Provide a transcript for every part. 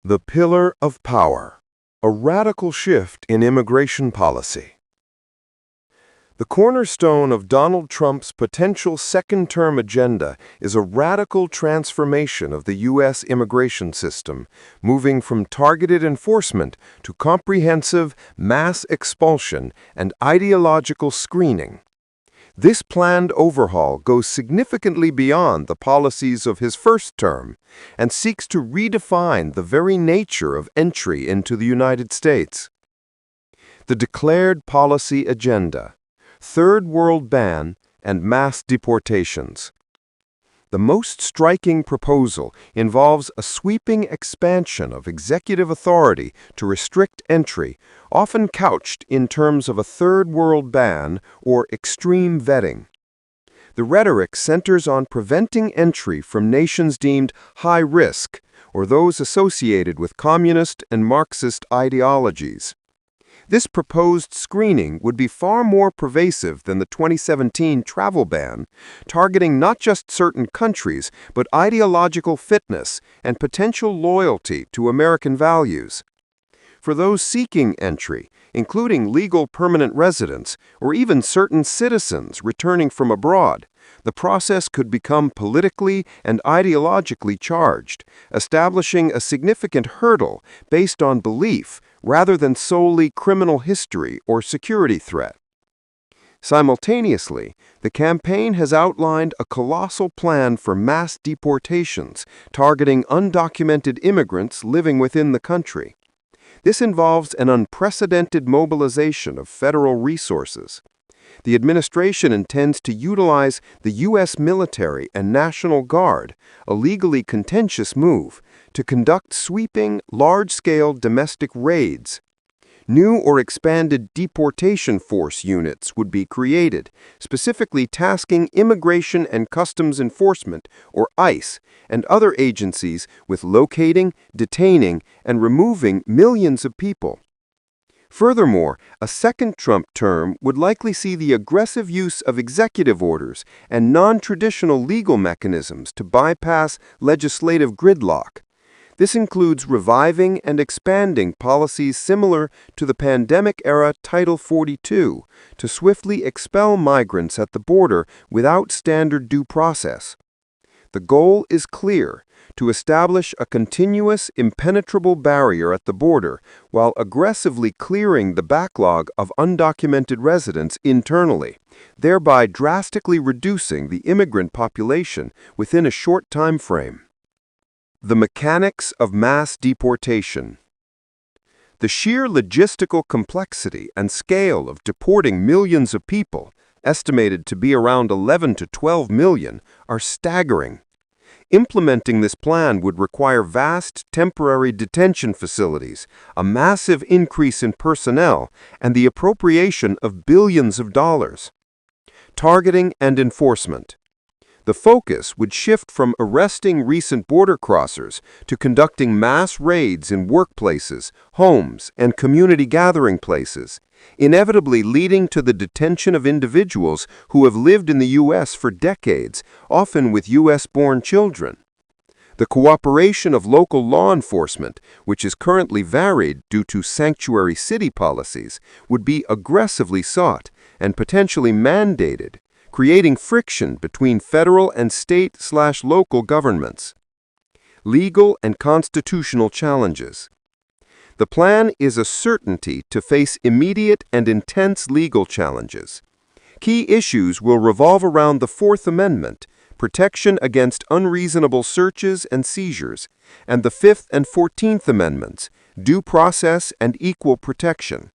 The Pillar of Power, a radical shift in immigration policy. The cornerstone of Donald Trump's potential second-term agenda is a radical transformation of the U.S. immigration system, moving from targeted enforcement to comprehensive mass expulsion and ideological screening. This planned overhaul goes significantly beyond the policies of his first term and seeks to redefine the very nature of entry into the United States. The declared policy agenda: Third World ban and mass deportations. The most striking proposal involves a sweeping expansion of executive authority to restrict entry, often couched in terms of a Third World ban or extreme vetting. The rhetoric centers on preventing entry from nations deemed high risk or those associated with communist and Marxist ideologies. This proposed screening would be far more pervasive than the 2017 travel ban, targeting not just certain countries, but ideological fitness and potential loyalty to American values. For those seeking entry, including legal permanent residents or even certain citizens returning from abroad, the process could become politically and ideologically charged, establishing a significant hurdle based on belief rather than solely criminal history or security threat. Simultaneously, the campaign has outlined a colossal plan for mass deportations targeting undocumented immigrants living within the country. This involves an unprecedented mobilization of federal resources. The administration intends to utilize the U.S. military and National Guard, a legally contentious move, to conduct sweeping, large-scale domestic raids. New or expanded deportation force units would be created, specifically tasking Immigration and Customs Enforcement, or ICE, and other agencies with locating, detaining, and removing millions of people. Furthermore, a second Trump term would likely see the aggressive use of executive orders and non-traditional legal mechanisms to bypass legislative gridlock. This includes reviving and expanding policies similar to the pandemic-era Title 42 to swiftly expel migrants at the border without standard due process. The goal is clear: to establish a continuous, impenetrable barrier at the border while aggressively clearing the backlog of undocumented residents internally, thereby drastically reducing the immigrant population within a short time frame. The mechanics of mass deportation. The sheer logistical complexity and scale of deporting millions of people, estimated to be around 11 to 12 million, are staggering. Implementing this plan would require vast temporary detention facilities, a massive increase in personnel, and the appropriation of billions of dollars. Targeting and enforcement. The focus would shift from arresting recent border crossers to conducting mass raids in workplaces, homes, and community gathering places, inevitably leading to the detention of individuals who have lived in the U.S. for decades, often with U.S.-born children. The cooperation of local law enforcement, which is currently varied due to sanctuary city policies, would be aggressively sought and potentially mandated, creating friction between federal and state/local governments. Legal and constitutional challenges. The plan is a certainty to face immediate and intense legal challenges. Key issues will revolve around the Fourth Amendment, protection against unreasonable searches and seizures, and the Fifth and 14th Amendments, due process and equal protection.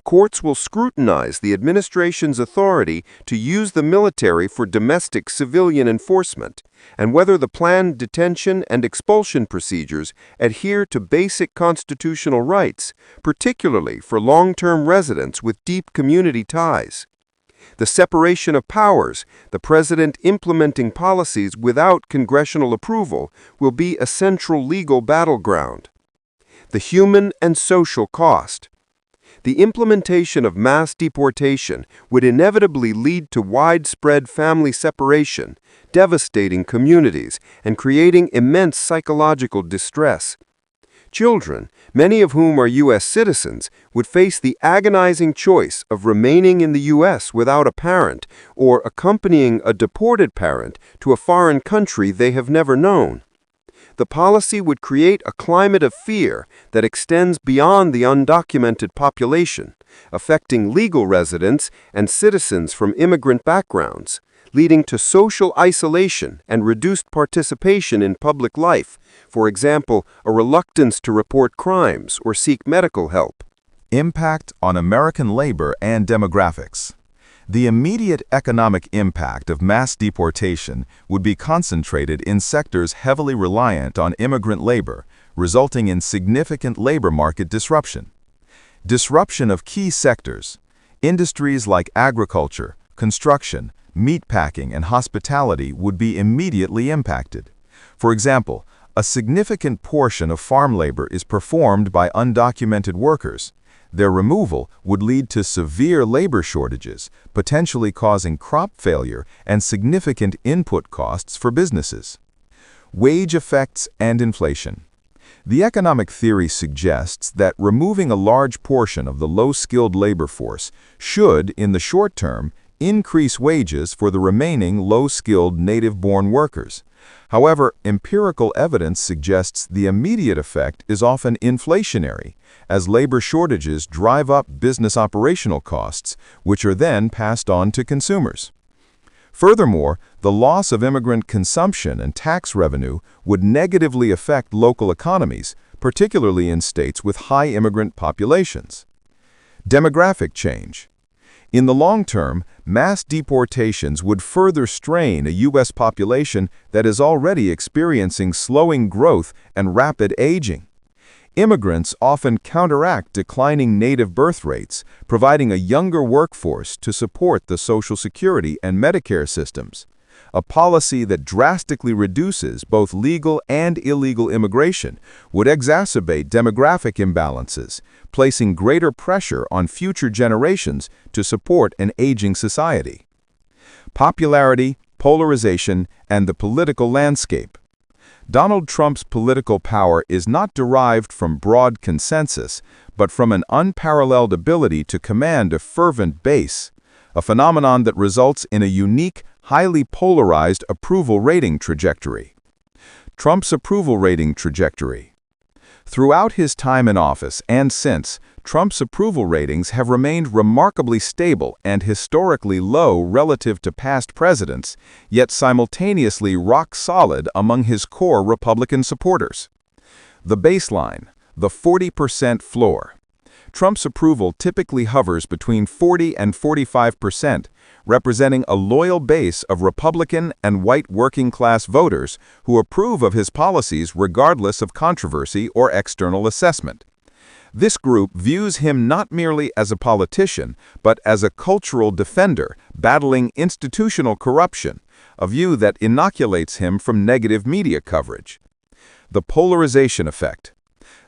Courts will scrutinize the administration's authority to use the military for domestic civilian enforcement, and whether the planned detention and expulsion procedures adhere to basic constitutional rights, particularly for long-term residents with deep community ties. The separation of powers, the president implementing policies without congressional approval, will be a central legal battleground. The human and social cost. The implementation of mass deportation would inevitably lead to widespread family separation, devastating communities, and creating immense psychological distress. Children, many of whom are U.S. citizens, would face the agonizing choice of remaining in the U.S. without a parent or accompanying a deported parent to a foreign country they have never known. The policy would create a climate of fear that extends beyond the undocumented population, affecting legal residents and citizens from immigrant backgrounds, leading to social isolation and reduced participation in public life, for example, a reluctance to report crimes or seek medical help. Impact on American labor and demographics. The immediate economic impact of mass deportation would be concentrated in sectors heavily reliant on immigrant labor, resulting in significant labor market disruption. Disruption of key sectors. Industries like agriculture, construction, meatpacking, and hospitality would be immediately impacted. For example, a significant portion of farm labor is performed by undocumented workers. Their removal would lead to severe labor shortages, potentially causing crop failure and significant input costs for businesses. Wage effects and inflation. The economic theory suggests that removing a large portion of the low-skilled labor force should, in the short term, increase wages for the remaining low-skilled native-born workers. However, empirical evidence suggests the immediate effect is often inflationary, as labor shortages drive up business operational costs, which are then passed on to consumers. Furthermore, the loss of immigrant consumption and tax revenue would negatively affect local economies, particularly in states with high immigrant populations. Demographic change. In the long term, mass deportations would further strain a U.S. population that is already experiencing slowing growth and rapid aging. Immigrants often counteract declining native birth rates, providing a younger workforce to support the Social Security and Medicare systems. A policy that drastically reduces both legal and illegal immigration would exacerbate demographic imbalances, placing greater pressure on future generations to support an aging society. Popularity, polarization, and the political landscape. Donald Trump's political power is not derived from broad consensus, but from an unparalleled ability to command a fervent base, a phenomenon that results in a unique, highly polarized approval rating trajectory. Trump's approval rating trajectory. Throughout his time in office and since, Trump's approval ratings have remained remarkably stable and historically low relative to past presidents, yet simultaneously rock solid among his core Republican supporters. The baseline, the 40% floor. Trump's approval typically hovers between 40 and 45%, representing a loyal base of Republican and white working-class voters who approve of his policies regardless of controversy or external assessment. This group views him not merely as a politician, but as a cultural defender battling institutional corruption, a view that inoculates him from negative media coverage. The polarization effect.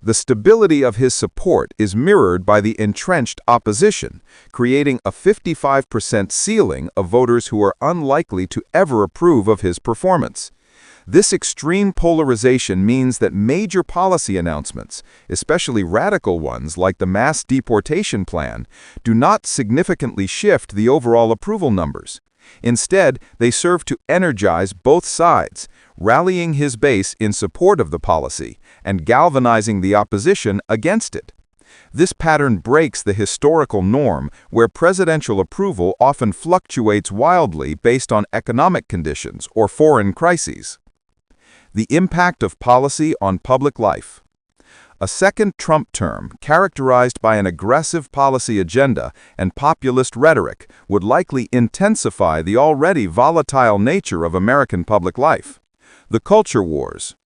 The stability of his support is mirrored by the entrenched opposition, creating a 55% ceiling of voters who are unlikely to ever approve of his performance. This extreme polarization means that major policy announcements, especially radical ones like the mass deportation plan, do not significantly shift the overall approval numbers. Instead, they serve to energize both sides, rallying his base in support of the policy and galvanizing the opposition against it. This pattern breaks the historical norm where presidential approval often fluctuates wildly based on economic conditions or foreign crises. The impact of policy on public life. A second Trump term, characterized by an aggressive policy agenda and populist rhetoric, would likely intensify the already volatile nature of American public life. The culture wars.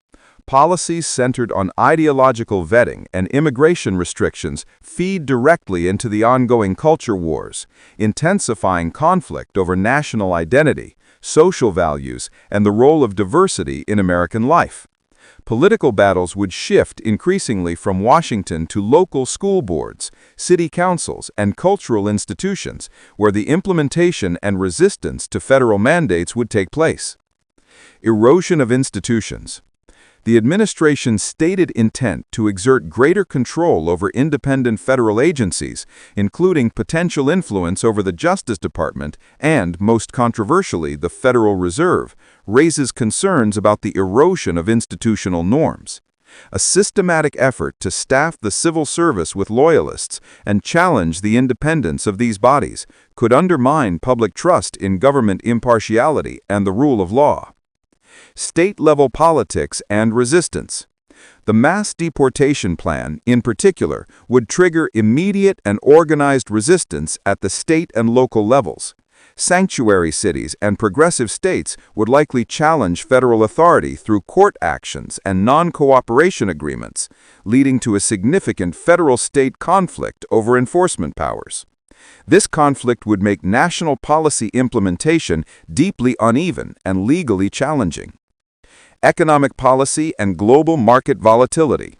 Policies centered on ideological vetting and immigration restrictions feed directly into the ongoing culture wars, intensifying conflict over national identity, social values, and the role of diversity in American life. Political battles would shift increasingly from Washington to local school boards, city councils, and cultural institutions, where the implementation and resistance to federal mandates would take place. Erosion of institutions. the administration's stated intent to exert greater control over independent federal agencies, including potential influence over the Justice Department and, most controversially, the Federal Reserve, raises concerns about the erosion of institutional norms. A systematic effort to staff the civil service with loyalists and challenge the independence of these bodies could undermine public trust in government impartiality and the rule of law. State-level politics and resistance. The mass deportation plan, in particular, would trigger immediate and organized resistance at the state and local levels. Sanctuary cities and progressive states would likely challenge federal authority through court actions and non-cooperation agreements, leading to a significant federal-state conflict over enforcement powers. This conflict would make national policy implementation deeply uneven and legally challenging. Economic policy and global market volatility.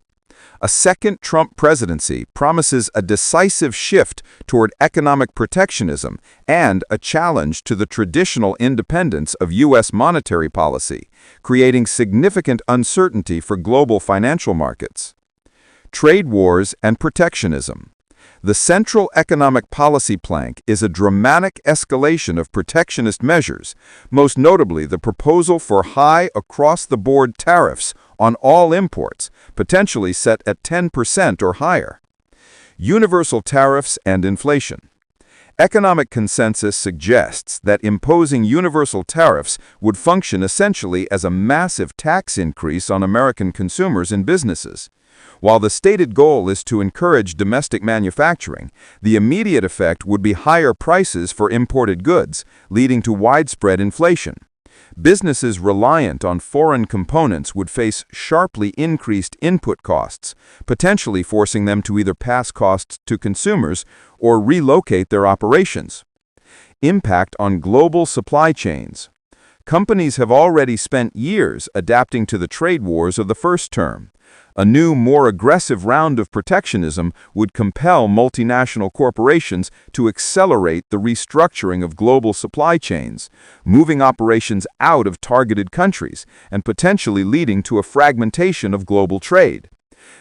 A second Trump presidency promises a decisive shift toward economic protectionism and a challenge to the traditional independence of U.S. monetary policy, creating significant uncertainty for global financial markets. Trade wars and protectionism. The central economic policy plank is a dramatic escalation of protectionist measures, most notably the proposal for high across-the-board tariffs on all imports, potentially set at 10% or higher. Universal tariffs and inflation. Economic consensus suggests that imposing universal tariffs would function essentially as a massive tax increase on American consumers and businesses. While the stated goal is to encourage domestic manufacturing, the immediate effect would be higher prices for imported goods, leading to widespread inflation. Businesses reliant on foreign components would face sharply increased input costs, potentially forcing them to either pass costs to consumers or relocate their operations. Impact on global supply chains. Companies have already spent years adapting to the trade wars of the first term. A new, more aggressive round of protectionism would compel multinational corporations to accelerate the restructuring of global supply chains, moving operations out of targeted countries and potentially leading to a fragmentation of global trade.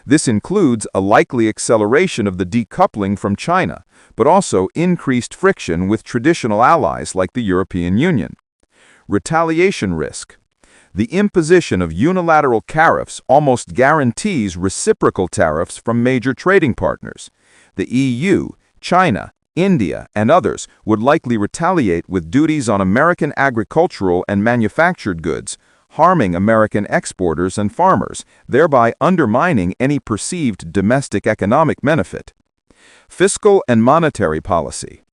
This includes a likely acceleration of the decoupling from China, but also increased friction with traditional allies like the European Union. Retaliation risk. The imposition of unilateral tariffs almost guarantees reciprocal tariffs from major trading partners. The EU, China, India, and others would likely retaliate with duties on American agricultural and manufactured goods, harming American exporters and farmers, thereby undermining any perceived domestic economic benefit. Fiscal and monetary policy.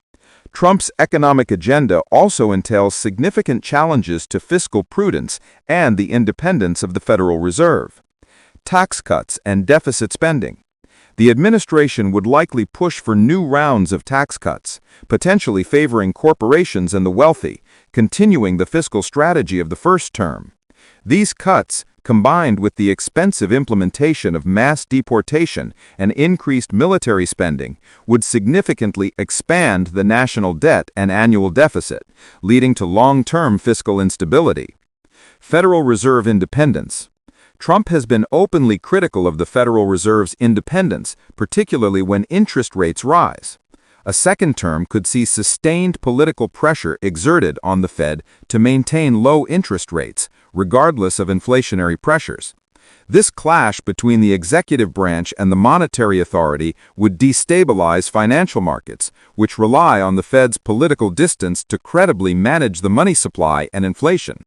Trump's economic agenda also entails significant challenges to fiscal prudence and the independence of the Federal Reserve. Tax cuts and deficit spending. The administration would likely push for new rounds of tax cuts, potentially favoring corporations and the wealthy, continuing the fiscal strategy of the first term. These cuts, combined with the expensive implementation of mass deportation and increased military spending, would significantly expand the national debt and annual deficit, leading to long-term fiscal instability. Federal Reserve independence. Trump has been openly critical of the Federal Reserve's independence, particularly when interest rates rise. A second term could see sustained political pressure exerted on the Fed to maintain low interest rates, regardless of inflationary pressures. This clash between the executive branch and the monetary authority would destabilize financial markets, which rely on the Fed's political distance to credibly manage the money supply and inflation.